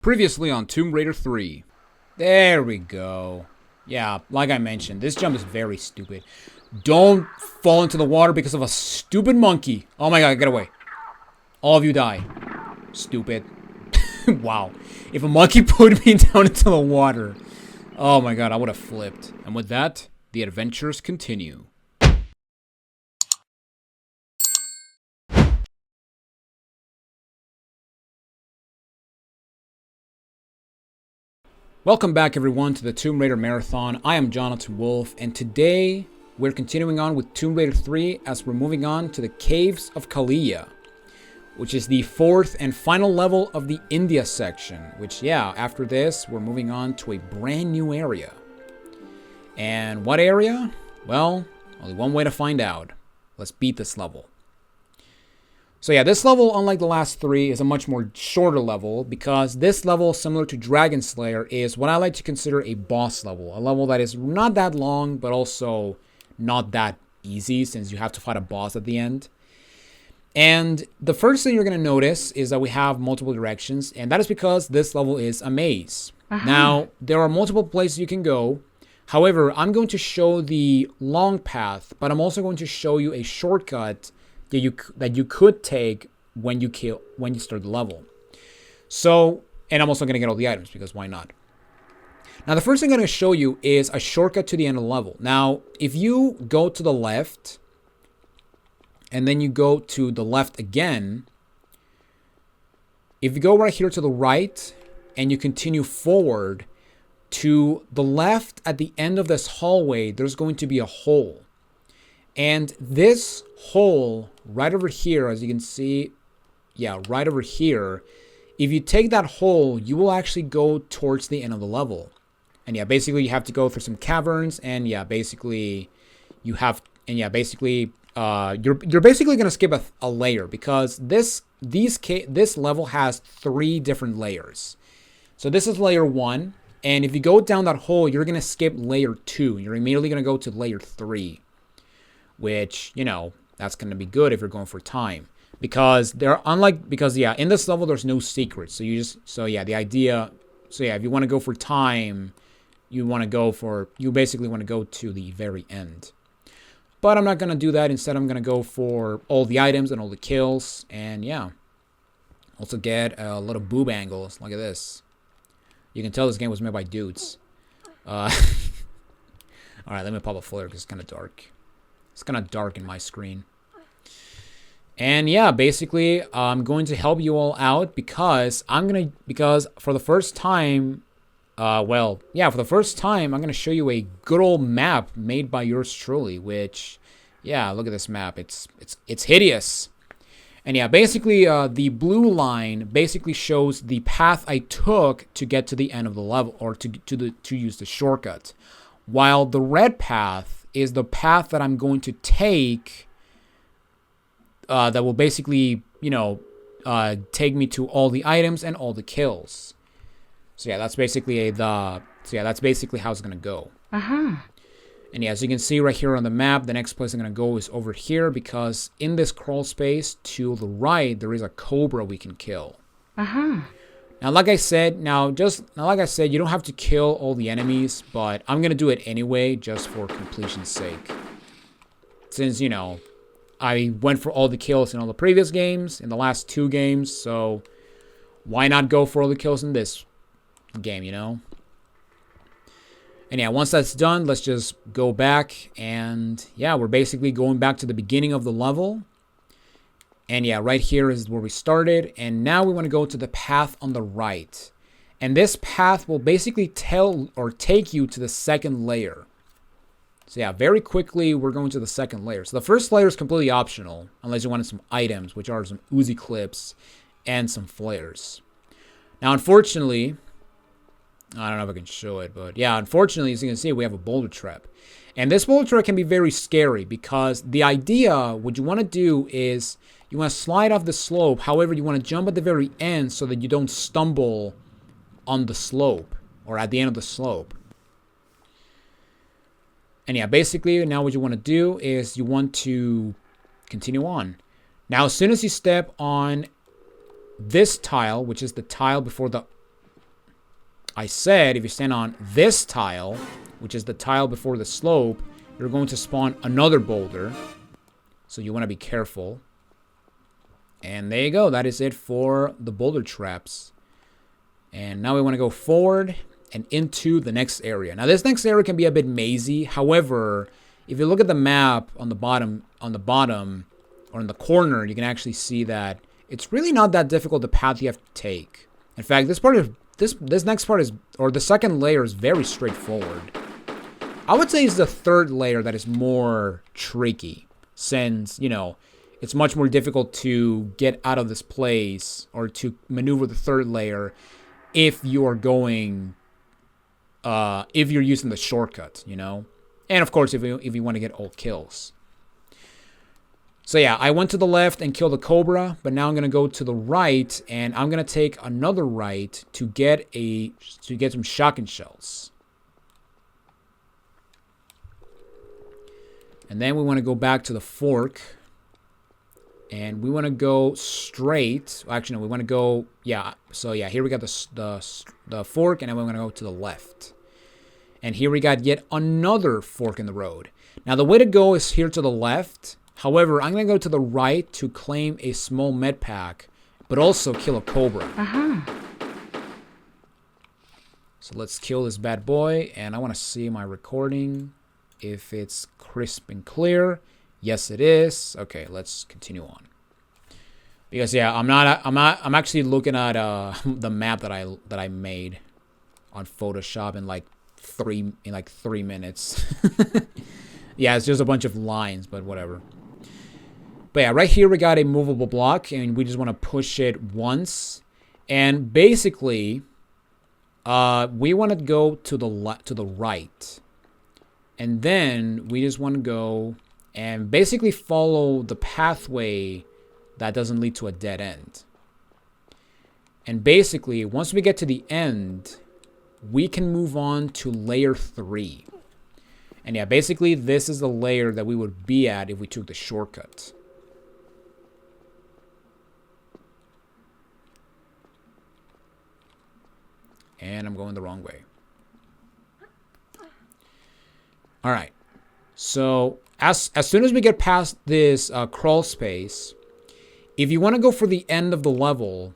Previously on Tomb Raider 3. There we go. Yeah, like I mentioned, this jump is very stupid. Don't fall into the water because of a stupid monkey. Oh my god, get away. All of you die. Stupid. Wow. If a monkey put me down into the water, oh my god, I would have flipped. And with that, the adventures continue. Welcome back everyone to the Tomb Raider Marathon. I am Jonathan Wolf, and today we're continuing on with Tomb Raider 3 as we're moving on to the Caves of Kaliya, which is the fourth and final level of the India section, which, yeah, after this, we're moving on to a brand new area. And what area? Well, only one way to find out. Let's beat this level. So yeah, this level, unlike the last three, is a much more shorter level because this level, similar to Dragon Slayer, is what I like to consider a boss level. A level that is not that long, but also not that easy since you have to fight a boss at the end. And the first thing you're going to notice is that we have multiple directions, and that is because this level is a maze. Now, there are multiple places you can go. However, I'm going to show the long path, but I'm also going to show you a shortcut that you could take when you start the level. So, and I'm also going to get all the items because why not? Now, the first thing I'm going to show you is a shortcut to the end of the level. Now, if you go to the left and then you go to the left again, if you go right here to the right and you continue forward to the left at the end of this hallway, there's going to be a hole. And this hole right over here, as you can see, yeah, right over here, if you take that hole, you will actually go towards the end of the level. And yeah, basically you have to go through some caverns, and yeah, basically you have, and yeah, basically you're basically gonna skip a layer because this level has 3 different layers. So this is layer 1, and if you go down that hole, you're gonna skip layer 2, and you're immediately gonna go to layer 3. Which, you know, that's going to be good if you're going for time. Because yeah, in this level, there's no secrets. So the idea, if you want to go for time, you basically want to go to the very end. But I'm not going to do that. Instead, I'm going to go for all the items and all the kills. And yeah, also get a lot of boob angles. Look at this. You can tell this game was made by dudes. All right, let me pop a flare because it's kind of dark. It's kind of dark in my screen. And yeah, basically, I'm going to help you all out because for the first time, I'm going to show you a good old map made by yours truly, which, yeah, look at this map. It's hideous. And yeah, basically, the blue line basically shows the path I took to get to the end of the level, or to use the shortcut, while the red path is the path that I'm going to take that will basically, take me to all the items and all the kills. So yeah, that's basically how it's going to go. And yeah, as you can see right here on the map, the next place I'm going to go is over here because in this crawl space to the right, there is a Cobra we can kill. Now, like I said, you don't have to kill all the enemies, but I'm going to do it anyway, just for completion's sake. Since, I went for all the kills in all the previous games, in the last 2 games, so why not go for all the kills in this game, And yeah, once that's done, let's just go back, and yeah, we're basically going back to the beginning of the level. And yeah, right here is where we started. And now we want to go to the path on the right. And this path will basically take you to the second layer. So yeah, very quickly, we're going to the second layer. So the first layer is completely optional, unless you wanted some items, which are some Uzi clips and some flares. Now, unfortunately, I don't know if I can show it, but yeah, unfortunately, as you can see, we have a boulder trap. And this boulder trap can be very scary because the idea, what you want to do is you want to slide off the slope. However, you want to jump at the very end so that you don't stumble on the slope or at the end of the slope. And yeah, basically now what you want to do is you want to continue on. Now, as soon as you step on this tile, which is the tile before the I said if you stand on this tile, which is the tile before the slope, you're going to spawn another boulder. So you want to be careful. And there you go. That is it for the boulder traps. And now we want to go forward and into the next area. Now this next area can be a bit mazy. However, if you look at the map on the bottom or in the corner, you can actually see that it's really not that difficult the path you have to take. In fact, this next part is, or the second layer is very straightforward. I would say it's the third layer that is more tricky, since, you know, it's much more difficult to get out of this place or to maneuver the third layer if you are going, if you're using the shortcut, you know? And of course, if you want to get all kills. So yeah, I went to the left and killed the Cobra, but now I'm going to go to the right and I'm going to take another right to get some shotgun shells. And then we want to go back to the fork. And we want to go straight. Actually, no, we want to go, yeah. So yeah, here we got the fork, and then we're going to go to the left. And here we got yet another fork in the road. Now the way to go is here to the left. However, I'm going to go to the right to claim a small med pack, but also kill a Cobra. So let's kill this bad boy, and I want to see my recording, if it's crisp and clear. Yes, it is. Okay, let's continue on. Because yeah, I'm actually looking at the map that I made on Photoshop in like 3 minutes. Yeah, it's just a bunch of lines, but whatever. But yeah, right here we got a movable block, and we just want to push it once. And basically, we want to go to the right, and then we just want to go and basically follow the pathway that doesn't lead to a dead end. And basically, once we get to the end, we can move on to layer 3. And yeah, basically this is the layer that we would be at if we took the shortcut. And I'm going the wrong way. All right. So as soon as we get past this crawl space, if you want to go for the end of the level,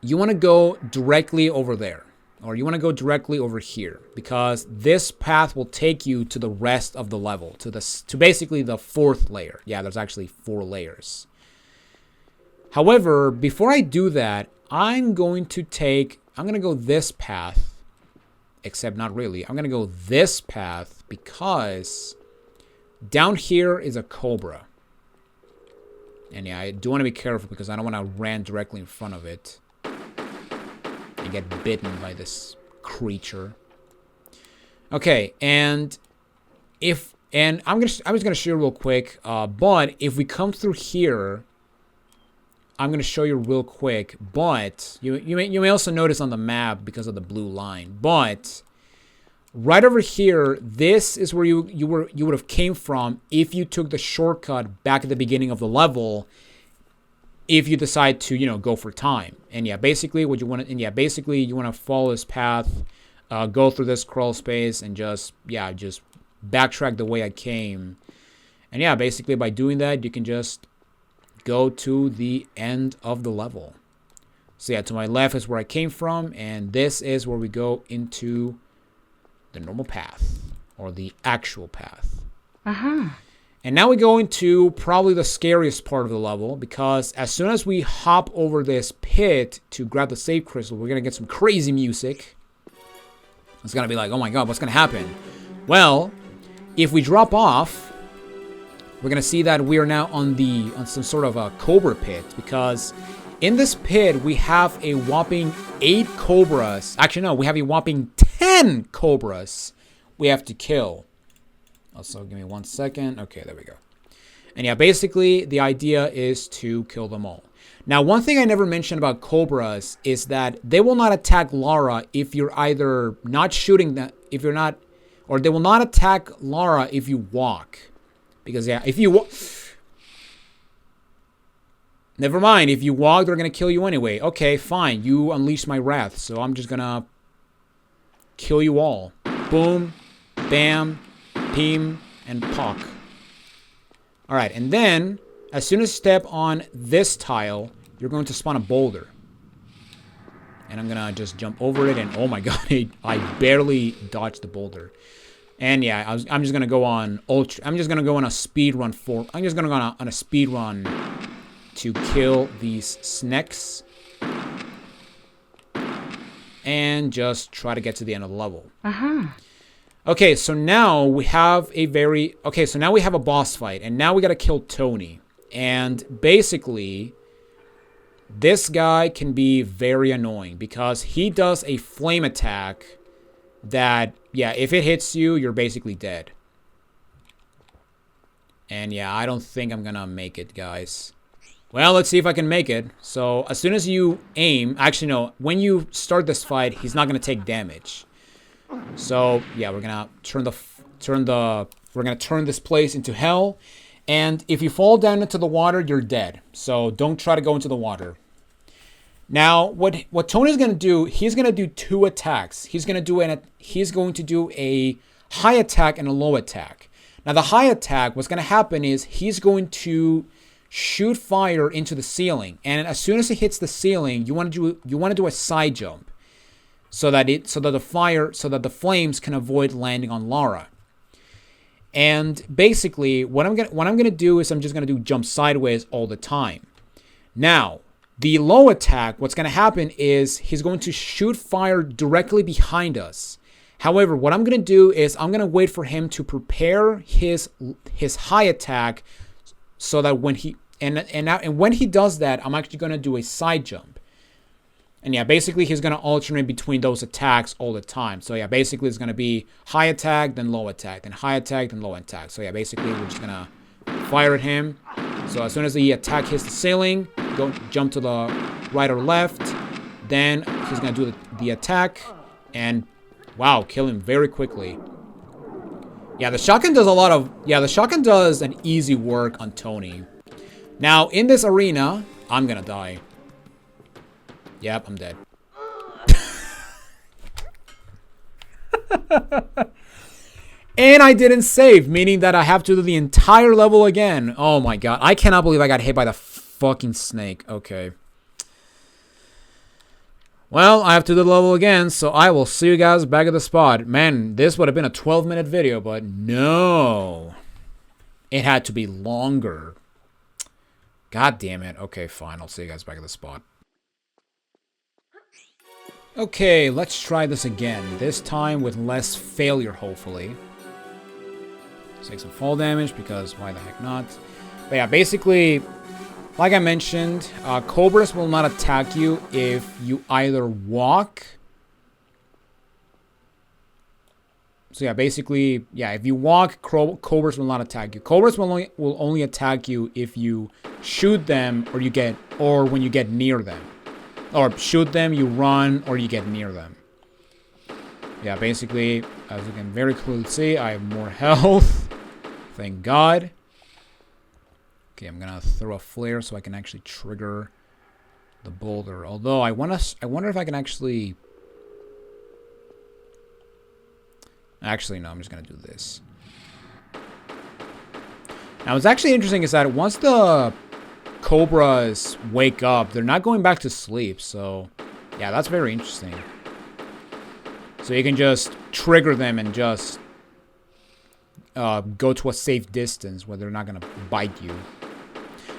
you want to go directly over there. Or you want to go directly over here. Because this path will take you to the rest of the level. To basically the 4th layer. Yeah, there's actually 4 layers. However, before I do that, I'm going to go this path. Except not really. I'm going to go this path because down here is a Cobra. And yeah, I do want to be careful because I don't want to run directly in front of it and get bitten by this creature. Okay, and I'm just gonna show you real quick. But if we come through here, I'm gonna show you real quick. But you may also notice on the map because of the blue line. But right over here, this is where you would have came from if you took the shortcut back at the beginning of the level. If you decide to, go for time. And yeah, basically what you want to, you want to follow this path, go through this crawl space and just backtrack the way I came. And yeah, basically by doing that, you can just go to the end of the level. So yeah, to my left is where I came from, and this is where we go into the normal path, or the actual path. And now we go into probably the scariest part of the level, because as soon as we hop over this pit to grab the save crystal, we're going to get some crazy music. It's going to be like, oh my god, what's going to happen? Well, if we drop off, we're going to see that we are now on some sort of a Cobra Pit, because in this pit, we have a whopping 8 Cobras. Actually, no, we have a whopping 10 Cobras we have to kill. Also, give me 1 second. Okay, there we go. And yeah, basically, the idea is to kill them all. Now, one thing I never mentioned about Cobras is that they will not attack Lara if you're either not shooting them, or they will not attack Lara if you walk. Because, yeah, if you never mind, if you walk, they're going to kill you anyway. Okay, fine, you unleash my wrath, so I'm just going to kill you all. Boom, bam, pim, and pock. Alright, and then, as soon as you step on this tile, you're going to spawn a boulder. And I'm gonna just jump over it, and oh my god, I barely dodged the boulder. And yeah, I'm just gonna go on ultra. I'm just gonna go on a speed run I'm just gonna go on a speed run to kill these snakes. And just try to get to the end of the level. Okay, so now we have a boss fight, and now we gotta kill Tony. And basically, this guy can be very annoying because he does a flame attack that, yeah, if it hits you, you're basically dead. And yeah, I don't think I'm gonna make it, guys. Well, let's see if I can make it. So, as soon as you aim... Actually, no. When you start this fight, he's not going to take damage. So, yeah, we're going to we're going to turn this place into hell. And if you fall down into the water, you're dead. So, don't try to go into the water. Now, what Tony's going to do, he's going to do 2 attacks. He's going to do a high attack and a low attack. Now, the high attack, what's going to happen is he's going to shoot fire into the ceiling, and as soon as it hits the ceiling, you want to do a side jump, so that the flames can avoid landing on Lara. And basically, what I'm gonna do is I'm just gonna do jump sideways all the time. Now, the low attack, what's gonna happen is he's going to shoot fire directly behind us. However, what I'm gonna do is I'm gonna wait for him to prepare his high attack, so that when he when he does that, I'm actually gonna do a side jump. And yeah, basically he's gonna alternate between those attacks all the time. So yeah, basically it's gonna be high attack, then low attack, then high attack, then low attack. So yeah, basically we're just gonna fire at him. So as soon as the attack hits the ceiling, go jump to the right or left. Then he's gonna do the attack, and wow, kill him very quickly. Yeah, the shotgun does an easy work on Tony. Now, in this arena, I'm gonna die. Yep, I'm dead. And I didn't save, meaning that I have to do the entire level again. Oh my god, I cannot believe I got hit by the fucking snake. Okay. Well, I have to do the level again, so I will see you guys back at the spot. Man, this would have been a 12-minute video, but no. It had to be longer. God damn it. Okay, fine. I'll see you guys back at the spot. Okay, let's try this again. This time with less failure, hopefully. Let's take some fall damage, because why the heck not? But yeah, basically... Like I mentioned, Cobras will not attack you if you either walk. So yeah, basically, yeah, if you walk, Cobras will not attack you. Cobras will only attack you if you shoot them or when you get near them. Or shoot them, you run, or you get near them. Yeah, basically, as you can very clearly see, I have more health. Thank God. Okay, I'm gonna throw a flare so I can actually trigger the boulder. Although I wonder if I can actually. Actually, no. I'm just gonna do this. Now, what's actually interesting is that once the Cobras wake up, they're not going back to sleep. So, yeah, that's very interesting. So you can just trigger them and just go to a safe distance where they're not gonna bite you.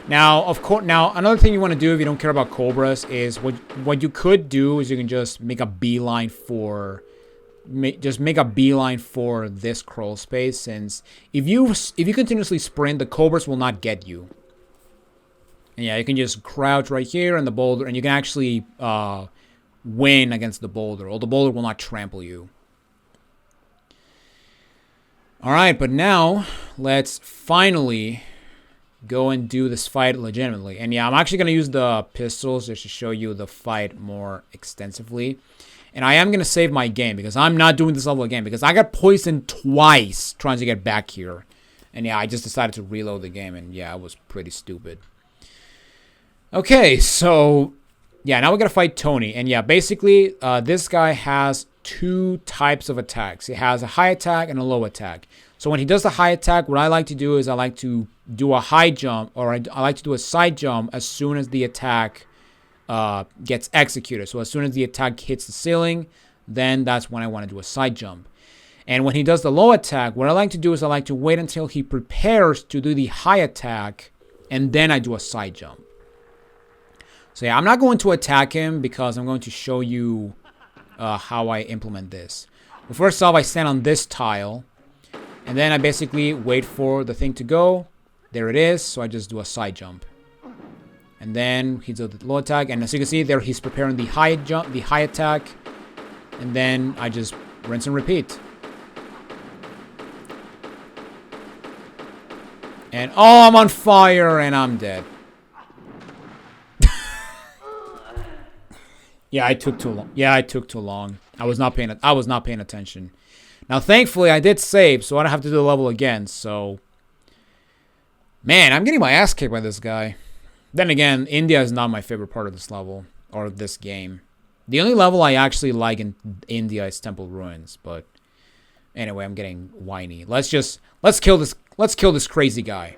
Now, of course, another thing you want to do if you don't care about Cobras is what you could do is you can just make a beeline for this crawl space, since if you continuously sprint, the Cobras will not get you. And yeah, you can just crouch right here in the boulder, and you can actually win against the boulder, or the boulder will not trample you. Alright, but now let's finally go and do this fight legitimately. And yeah, I'm actually going to use the pistols just to show you the fight more extensively. And I am going to save my game because I'm not doing this level again, because I got poisoned twice trying to get back here. And yeah, I just decided to reload the game, and yeah, it was pretty stupid. Okay, so yeah, now we got to fight Tony. And yeah, basically, this guy has two types of attacks. It has a high attack and a low attack. So when he does the high attack, what I like to do is I like to do a high jump, or I like to do a side jump as soon as the attack gets executed. So as soon as the attack hits the ceiling, then that's when I want to do a side jump. And when he does the low attack, what I like to do is I like to wait until he prepares to do the high attack, and then I do a side jump. So yeah, I'm not going to attack him because I'm going to show you how I implement this. Well, first off, I stand on this tile, and then I basically wait for the thing to go. There it is, so I just do a side jump. And then he does the low attack, and as you can see there, he's preparing the high jump, the high attack, and then I just rinse and repeat. And oh, I'm on fire and I'm dead. Yeah, I took too long. I was not paying attention. Now, thankfully, I did save, so I don't have to do the level again. So, man, I'm getting my ass kicked by this guy. Then again, India is not my favorite part of this level or this game. The only level I actually like in India is Temple Ruins. But anyway, I'm getting whiny. Let's kill this crazy guy.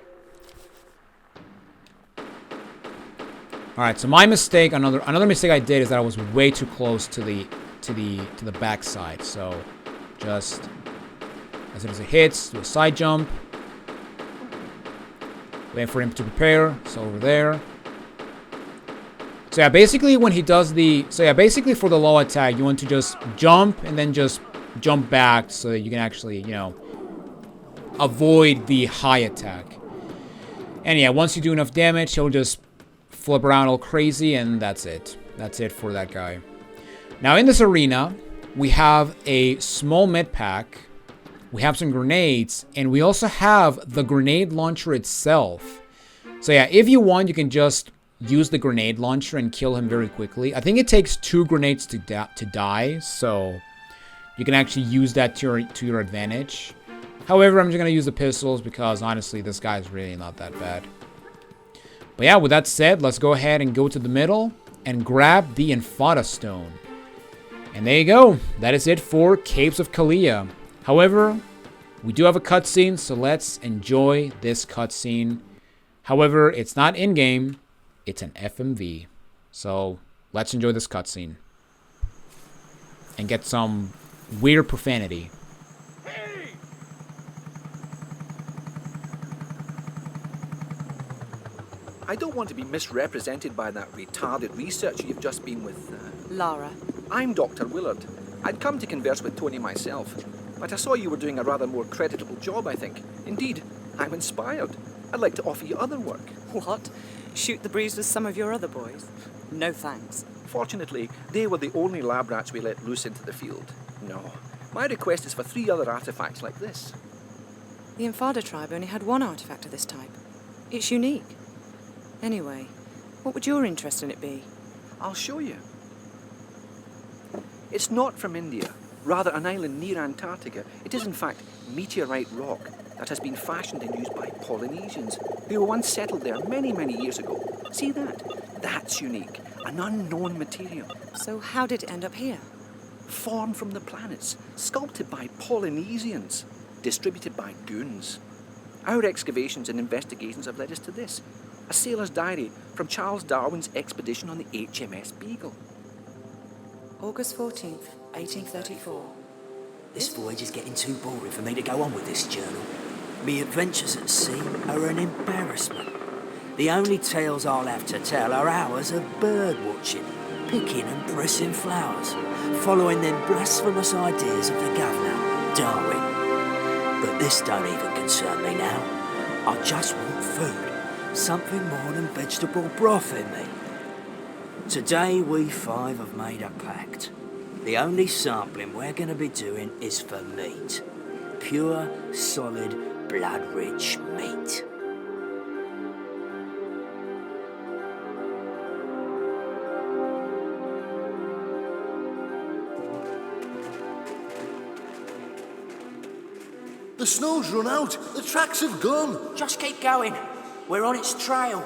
All right, so my mistake, another mistake I did is that I was way too close to the backside. So just as soon as it hits, do a side jump. Wait for him to prepare. So over there. So yeah, basically when he does basically for the low attack, you want to just jump and then just jump back so that you can actually, avoid the high attack. And yeah, once you do enough damage, he'll just flip around all crazy, and that's it. That's it for that guy. Now in this arena, we have a small med pack, we have some grenades, and we also have the grenade launcher itself. So yeah, if you want, you can just use the grenade launcher and kill him very quickly. I think it takes 2 grenades to die, so you can actually use that to your advantage. However, I'm just going to use the pistols because honestly, this guy is really not that bad. But yeah, with that said, let's go ahead and go to the middle and grab the Infada stone. And there you go. That is it for Caves of Kaliya. However, we do have a cutscene, so let's enjoy this cutscene. However, it's not in-game, it's an FMV. So let's enjoy this cutscene. And get some weird profanity. I don't want to be misrepresented by that retarded researcher you've just been with. Lara. I'm Dr. Willard. I'd come to converse with Tony myself, but I saw you were doing a rather more creditable job, I think. Indeed, I'm inspired. I'd like to offer you other work. What? Shoot the breeze with some of your other boys? No thanks. Fortunately, they were the only lab rats we let loose into the field. No. My request is for 3 other artifacts like this. The Infada tribe only had 1 artifact of this type. It's unique. Anyway, what would your interest in it be? I'll show you. It's not from India, rather an island near Antarctica. It is in fact meteorite rock that has been fashioned and used by Polynesians who were once settled there many, many years ago. See that? That's unique. An unknown material. So how did it end up here? Formed from the planets, sculpted by Polynesians, distributed by goons. Our excavations and investigations have led us to this. A sailor's diary from Charles Darwin's expedition on the HMS Beagle. August 14th, 1834. This voyage is getting too boring for me to go on with this journal. Me adventures at sea are an embarrassment. The only tales I'll have to tell are hours of bird watching, picking and pressing flowers, following them blasphemous ideas of the governor, Darwin. But this don't even concern me now. I just want food. Something more than vegetable broth in me. Today we 5 have made a pact. The only sampling we're going to be doing is for meat. Pure, solid, blood-rich meat. The snow's run out. The tracks have gone. Just keep going. We're on its trail.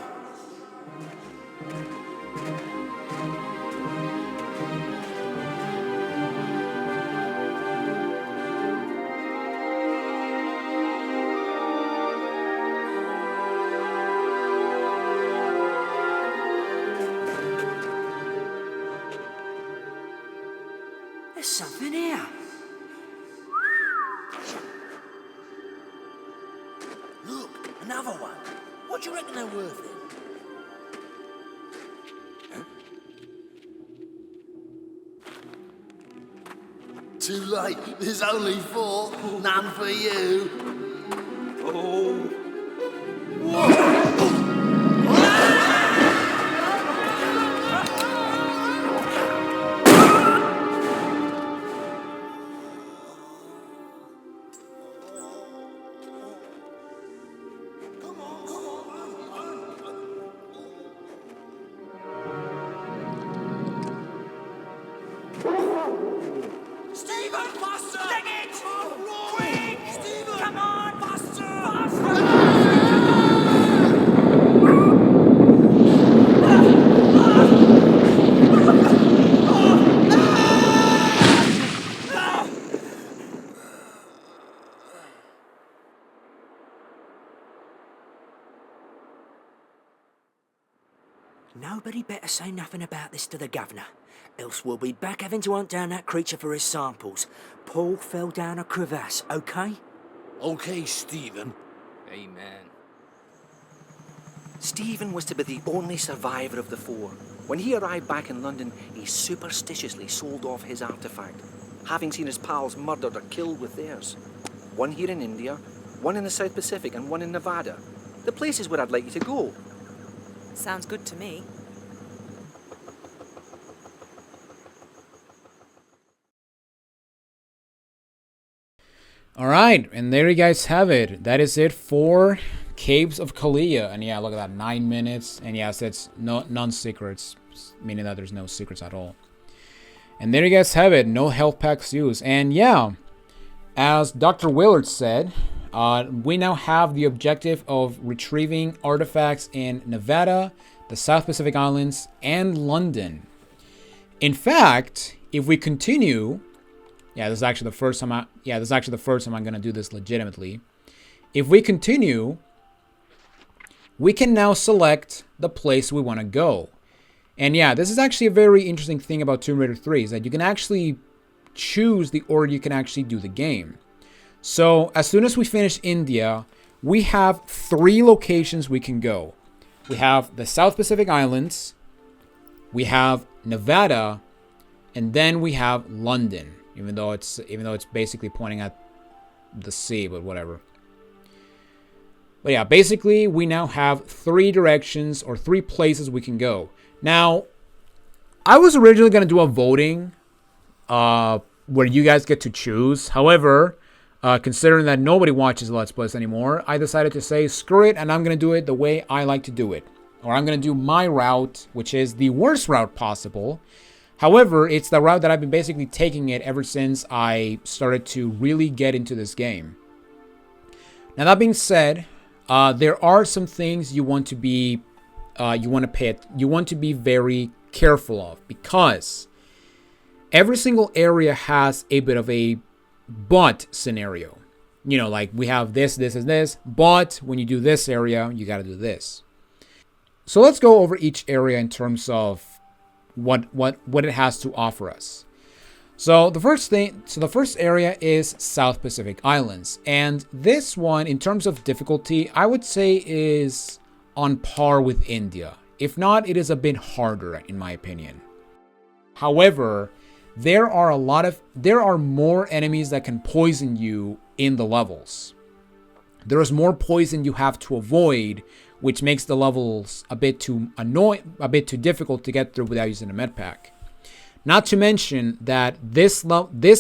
There's something here. Look, another one. What do you reckon they're worth then? Too late. There's only 4. None for you. Oh. Nobody better say nothing about this to the governor, else we'll be back having to hunt down that creature for his samples. Paul fell down a crevasse, okay? Okay, Stephen. Amen. Stephen was to be the only survivor of the 4. When he arrived back in London, he superstitiously sold off his artifact, having seen his pals murdered or killed with theirs. One here in India, one in the South Pacific, and one in Nevada. The places where I'd like you to go. Sounds good to me. All right, and there you guys have it. That is it for Caves of Kaliya. And yeah, look at that, 9 minutes. And yes, it's non-secrets, meaning that there's no secrets at all. And there you guys have it, no health packs used. And yeah, as Dr. Willard said, we now have the objective of retrieving artifacts in Nevada, the South Pacific Islands, and London. In fact, if we continue, this is actually the first time I'm gonna do this legitimately. If we continue, we can now select the place we want to go. And yeah, this is actually a very interesting thing about Tomb Raider 3 is that you can actually choose the order you can actually do the game. So as soon as we finish India, we have 3 locations we can go. We have the South Pacific Islands, we have Nevada, and then we have London. Even though it's basically pointing at the sea, but whatever. But yeah, basically we now have 3 directions or 3 places we can go. Now, I was originally gonna do a voting, where you guys get to choose. However, considering that nobody watches Let's Plays anymore, I decided to say screw it, and I'm gonna do it the way I like to do it, or I'm gonna do my route, which is the worst route possible. However, it's the route that I've been basically taking it ever since I started to really get into this game. Now that being said, there are some things you want to be very careful of, because every single area has a bit of a but scenario. You know, like we have this, and this, but when you do this area, you got to do this. So let's go over each area in terms of what it has to offer us. So the first area is South Pacific Islands, and this one in terms of difficulty I would say is on par with India. If not, it is a bit harder in my opinion. However, there are more enemies that can poison you in the levels. There is more poison you have to avoid, which makes the levels a bit too difficult to get through without using a med pack. Not to mention that this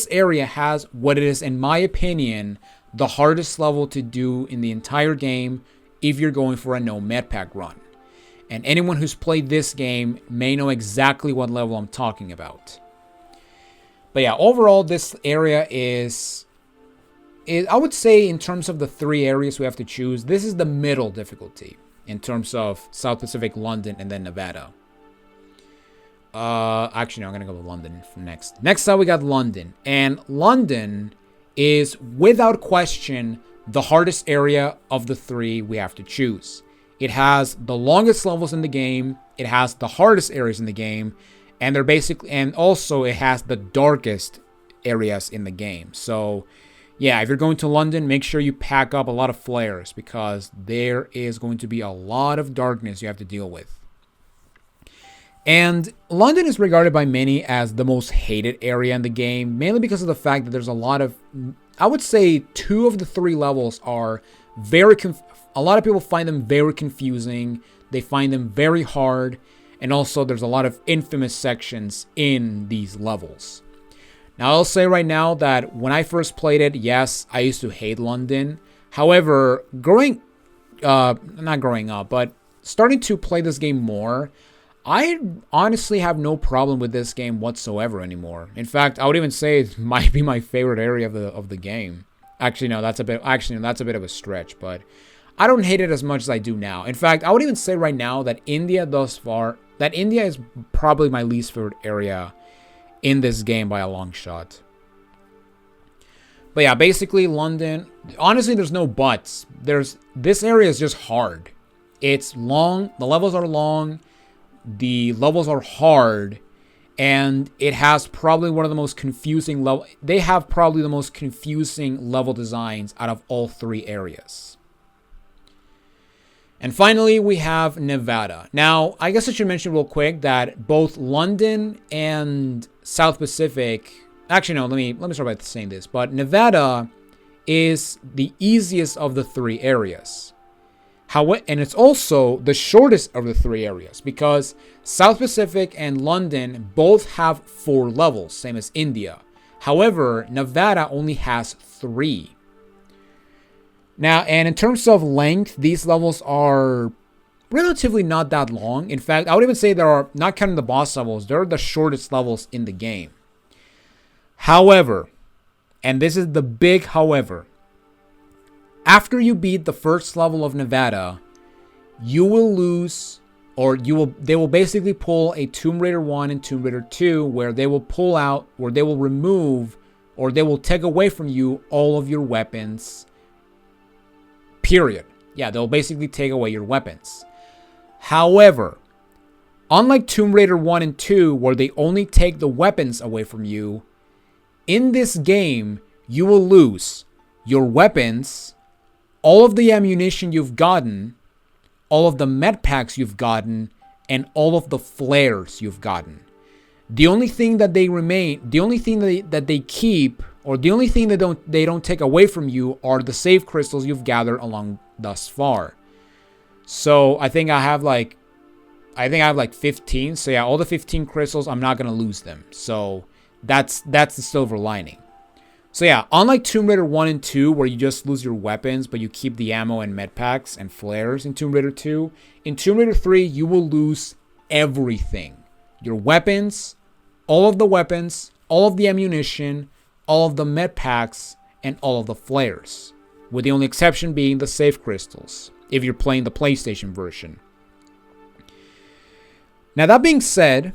area has what it is, in my opinion, the hardest level to do in the entire game if you're going for a no med pack run. And anyone who's played this game may know exactly what level I'm talking about. But yeah, overall this area is I would say in terms of the 3 areas we have to choose, this is the middle difficulty in terms of South Pacific, London, and then Nevada. Actually, no, I'm gonna go with London for next. Next up, we got London, and London is without question the hardest area of the 3 we have to choose. It has the longest levels in the game. It has the hardest areas in the game, and also it has the darkest areas in the game. So yeah, if you're going to London, make sure you pack up a lot of flares because there is going to be a lot of darkness you have to deal with. And London is regarded by many as the most hated area in the game, mainly because of the fact that there's a lot of, I would say 2 of the 3 levels are a lot of people find them very confusing. They find them very hard. And also there's a lot of infamous sections in these levels. Now, I'll say right now that when I first played it, yes, I used to hate London. However, not growing up, but starting to play this game more, I honestly have no problem with this game whatsoever anymore. In fact, I would even say it might be my favorite area of the game. Actually, no, that's a bit of a stretch, but I don't hate it as much as I do now. In fact, I would even say right now that India is probably my least favorite area in this game by a long shot. But yeah, basically London, honestly there's no buts. This area is just hard. It's long, the levels are long, the levels are hard, and it has probably one of the most confusing they have probably the most confusing level designs out of all 3 areas. And finally, we have Nevada. Now, I guess I should mention real quick that both London and South Pacific... Actually, no, let me start by saying this. But Nevada is the easiest of the 3 areas. And it's also the shortest of the 3 areas because South Pacific and London both have 4 levels, same as India. However, Nevada only has 3. Now, and in terms of length, these levels are relatively not that long. In fact, I would even say they are, not counting the boss levels, they're the shortest levels in the game. However, and this is the big however, after you beat the first level of Nevada, you will lose, or they will basically pull a Tomb Raider 1 and Tomb Raider 2 where they will pull out, or they will remove, or they will take away from you all of your weapons. Period. Yeah, they'll basically take away your weapons. However, unlike Tomb Raider 1 and 2, where they only take the weapons away from you, in this game, you will lose your weapons, all of the ammunition you've gotten, all of the med packs you've gotten, and all of the flares you've gotten. The only thing that they keep, or the only thing that they don't take away from you are the save crystals you've gathered along thus far. So I think I have like 15. So yeah, all the 15 crystals, I'm not gonna lose them. So that's the silver lining. So yeah, unlike Tomb Raider 1 and 2, where you just lose your weapons, but you keep the ammo and med packs and flares in Tomb Raider 2, in Tomb Raider 3, you will lose everything. Your weapons, all of the weapons, all of the ammunition, all of the med packs, and all of the flares. With the only exception being the save crystals, if you're playing the PlayStation version. Now that being said,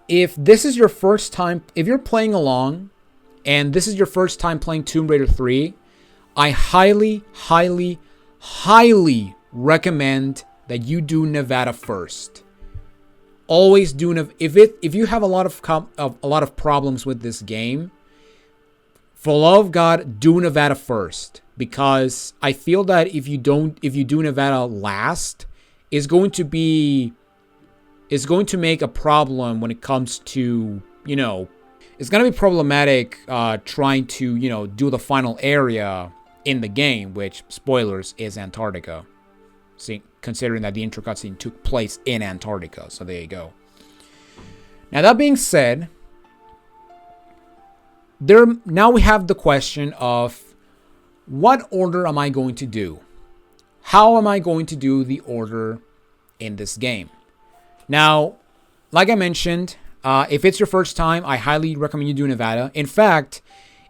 if this is your first time, if you're playing along, and this is your first time playing Tomb Raider 3, I highly, highly, highly recommend that you do Nevada first. Always do if you have a lot of problems with this game, for the love of God, do Nevada first, because I feel that if you do Nevada last, it's going to make a problem when it comes to, it's going to be problematic trying to, do the final area in the game, which, spoilers, is Antarctica. See, considering that the intro cutscene took place in Antarctica. So there you go. Now, that being said, now we have the question of what order am I going to do? How am I going to do the order in this game? Now, like I mentioned, if it's your first time, I highly recommend you do Nevada. In fact,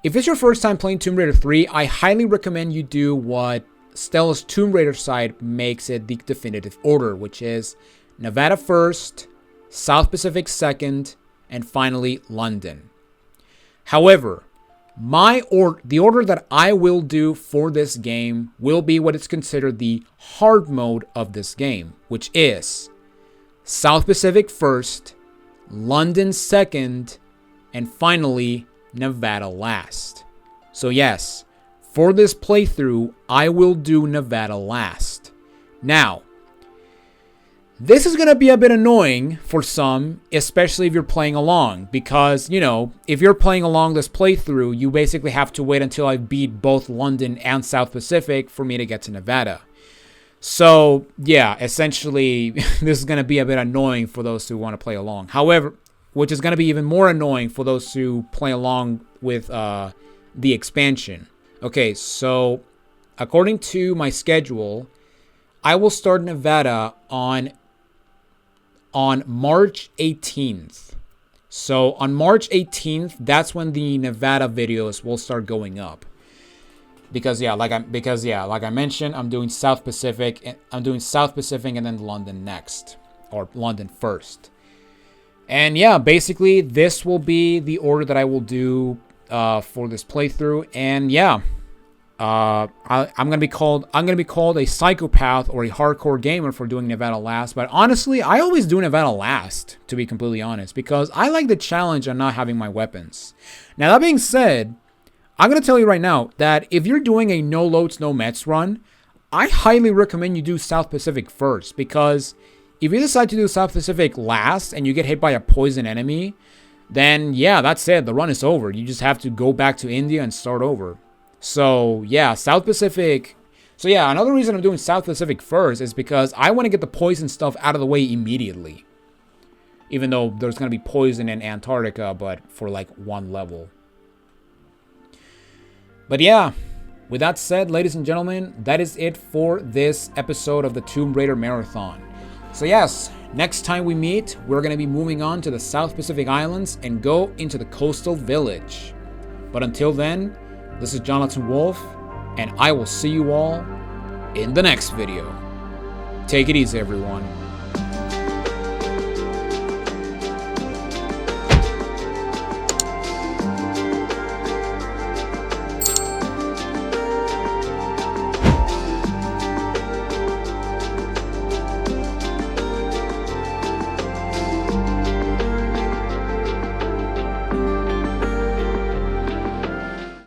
if it's your first time playing Tomb Raider 3, I highly recommend you do what Stella's Tomb Raider side makes it the definitive order, which is Nevada first, South Pacific second, and finally London. However, the order that I will do for this game will be what is considered the hard mode of this game, which is South Pacific first, London second, and finally Nevada last. So yes, for this playthrough, I will do Nevada last. Now, this is going to be a bit annoying for some, especially if you're playing along, because, you know, if you're playing along this playthrough, you basically have to wait until I beat both London and South Pacific for me to get to Nevada. So, yeah, essentially, this is going to be a bit annoying for those who want to play along. However, which is going to be even more annoying for those who play along with the expansion. Okay, so according to my schedule, I will start Nevada on March 18th. So on March 18th, that's when the Nevada videos will start going up. Because like I mentioned, I'm doing South Pacific and then London next, or London first. And yeah, basically this will be the order that I will do for this playthrough. And yeah, I'm gonna be called a psychopath or a hardcore gamer for doing Nevada last. But honestly, I always do Nevada last, to be completely honest, because I like the challenge of not having my weapons. Now that being said, I'm gonna tell you right now that if you're doing a no loads, no mets run, I highly recommend you do South Pacific first, because if you decide to do South Pacific last and you get hit by a poison enemy, then yeah, that's it. The run is over. You just have to go back to India and start over. So yeah, South Pacific. So yeah, another reason I'm doing South Pacific first is because I want to get the poison stuff out of the way immediately. Even though there's going to be poison in Antarctica, but for like one level. But yeah, with that said, ladies and gentlemen, that is it for this episode of the Tomb Raider Marathon. So yes, next time we meet, we're going to be moving on to the South Pacific Islands and go into the coastal village. But until then, this is Jonathan Wolf, and I will see you all in the next video. Take it easy, everyone.